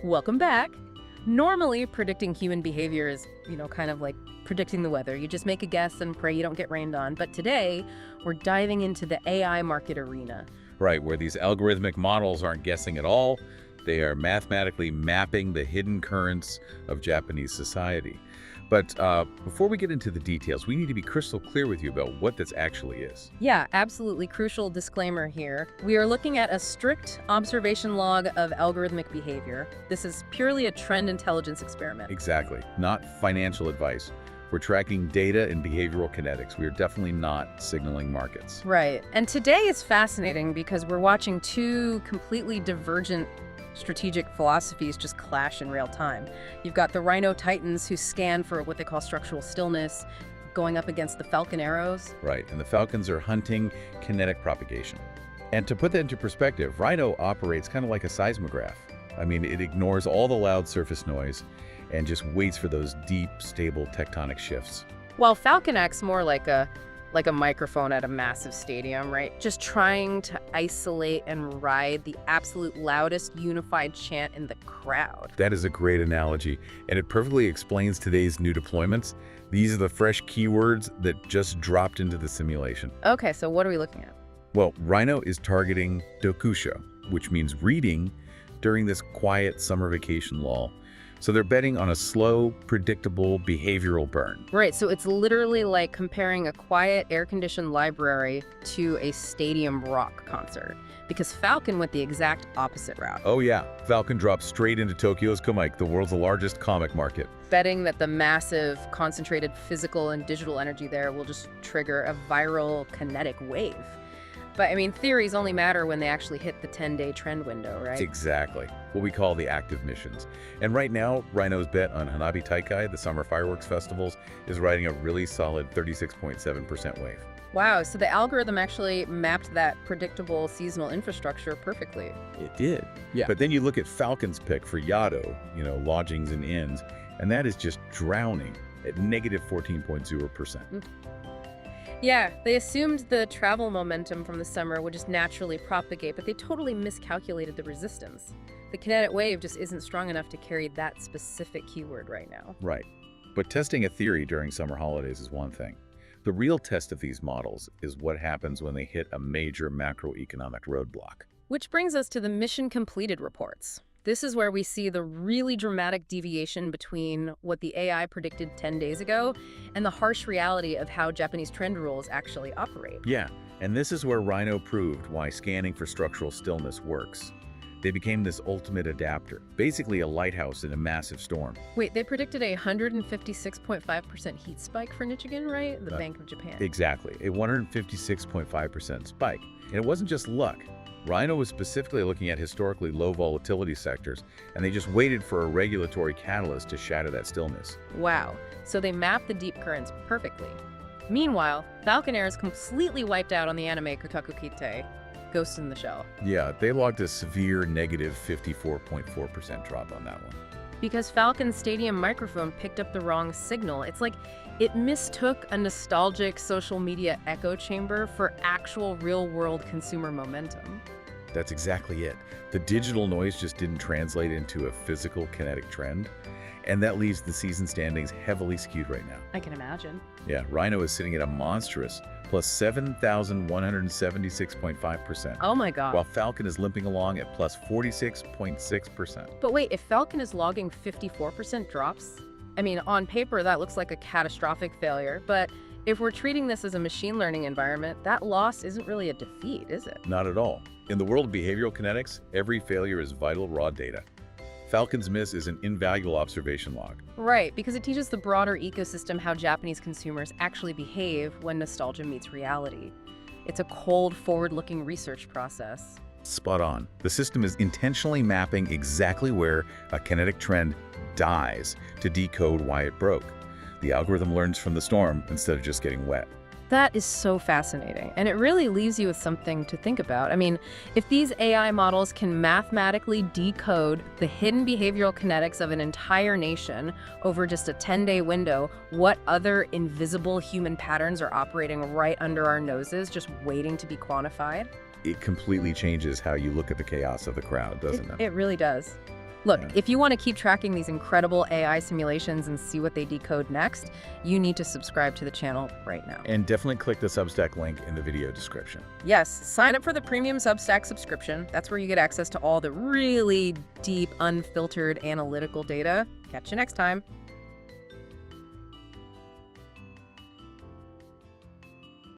Welcome back. Normally, predicting human behavior is, kind of like predicting the weather. You just make a guess and pray you don't get rained on. But today, we're diving into the AI market arena. Right, where these algorithmic models aren't guessing at all. They are mathematically mapping the hidden currents of Japanese society. But before we get into the details, we need to be crystal clear with you about what this actually is. Yeah, absolutely crucial disclaimer here. We are looking at a strict observation log of algorithmic behavior. This is purely a trend intelligence experiment. Exactly, not financial advice. We're tracking data and behavioral kinetics. We are definitely not signaling markets. Right. And today is fascinating because we're watching two completely divergent strategic philosophies just clash in real time. You've got the Rhino titans who scan for what they call structural stillness, going up against the Falcon arrows. Right, and the Falcons are hunting kinetic propagation. And to put that into perspective, Rhino operates kind of like a seismograph. I mean, it ignores all the loud surface noise and just waits for those deep, stable tectonic shifts. While Falcon acts more like a microphone at a massive stadium, right? Just trying to isolate and ride the absolute loudest unified chant in the crowd. That is a great analogy, and it perfectly explains today's new deployments. These are the fresh keywords that just dropped into the simulation. Okay, so what are we looking at? Well, Rhino is targeting dokusha, which means reading during this quiet summer vacation lull. So they're betting on a slow, predictable behavioral burn. Right, so it's literally like comparing a quiet, air-conditioned library to a stadium rock concert. Because Falcon went the exact opposite route. Oh yeah, Falcon dropped straight into Tokyo's comic, the world's largest comic market. Betting that the massive, concentrated physical and digital energy there will just trigger a viral kinetic wave. But, I mean, theories only matter when they actually hit the 10-day trend window, right? Exactly. What we call the active missions. And right now, Rhino's bet on Hanabi Taikai, the summer fireworks festivals, is riding a really solid 36.7% wave. Wow, so the algorithm actually mapped that predictable seasonal infrastructure perfectly. It did. Yeah. But then you look at Falcon's pick for Yado, lodgings and inns, and that is just drowning at negative 14.0%. Yeah, they assumed the travel momentum from the summer would just naturally propagate, but they totally miscalculated the resistance. The kinetic wave just isn't strong enough to carry that specific keyword right now. Right. But testing a theory during summer holidays is one thing. The real test of these models is what happens when they hit a major macroeconomic roadblock. Which brings us to the mission completed reports. This is where we see the really dramatic deviation between what the AI predicted 10 days ago and the harsh reality of how Japanese trend rules actually operate. Yeah, and this is where Rhino proved why scanning for structural stillness works. They became this ultimate adapter, basically a lighthouse in a massive storm. Wait, they predicted a 156.5% heat spike for Nichigan, right? The Bank of Japan. Exactly, a 156.5% spike. And it wasn't just luck. Rhino was specifically looking at historically low volatility sectors, and they just waited for a regulatory catalyst to shatter that stillness. Wow, so they mapped the deep currents perfectly. Meanwhile, Falcon Air is completely wiped out on the anime Kotaku Kite, Ghost in the Shell. Yeah, they logged a severe negative 54.4% drop on that one. Because Falcon's stadium microphone picked up the wrong signal. It's like it mistook a nostalgic social media echo chamber for actual real-world consumer momentum. That's exactly it. The digital noise just didn't translate into a physical kinetic trend, and that leaves the season standings heavily skewed right now. I can imagine. Yeah, Rhino is sitting at a monstrous plus 7,176.5%. Oh my God. While Falcon is limping along at plus 46.6%. But wait, if Falcon is logging 54% drops, I mean, on paper, that looks like a catastrophic failure, but if we're treating this as a machine learning environment, that loss isn't really a defeat, is it? Not at all. In the world of behavioral kinetics, every failure is vital raw data. Falcon's miss is an invaluable observation log. Right, because it teaches the broader ecosystem how Japanese consumers actually behave when nostalgia meets reality. It's a cold, forward-looking research process. Spot on. The system is intentionally mapping exactly where a kinetic trend dies to decode why it broke. The algorithm learns from the storm instead of just getting wet. That is so fascinating, and it really leaves you with something to think about. I mean, if these AI models can mathematically decode the hidden behavioral kinetics of an entire nation over just a 10-day window, what other invisible human patterns are operating right under our noses, just waiting to be quantified? It completely changes how you look at the chaos of the crowd, doesn't it? It really does. Look, Yeah. if you want to keep tracking these incredible AI simulations and see what they decode next, you need to subscribe to the channel right now. And definitely click the Substack link in the video description. Yes, sign up for the premium Substack subscription. That's where you get access to all the really deep, unfiltered analytical data. Catch you next time.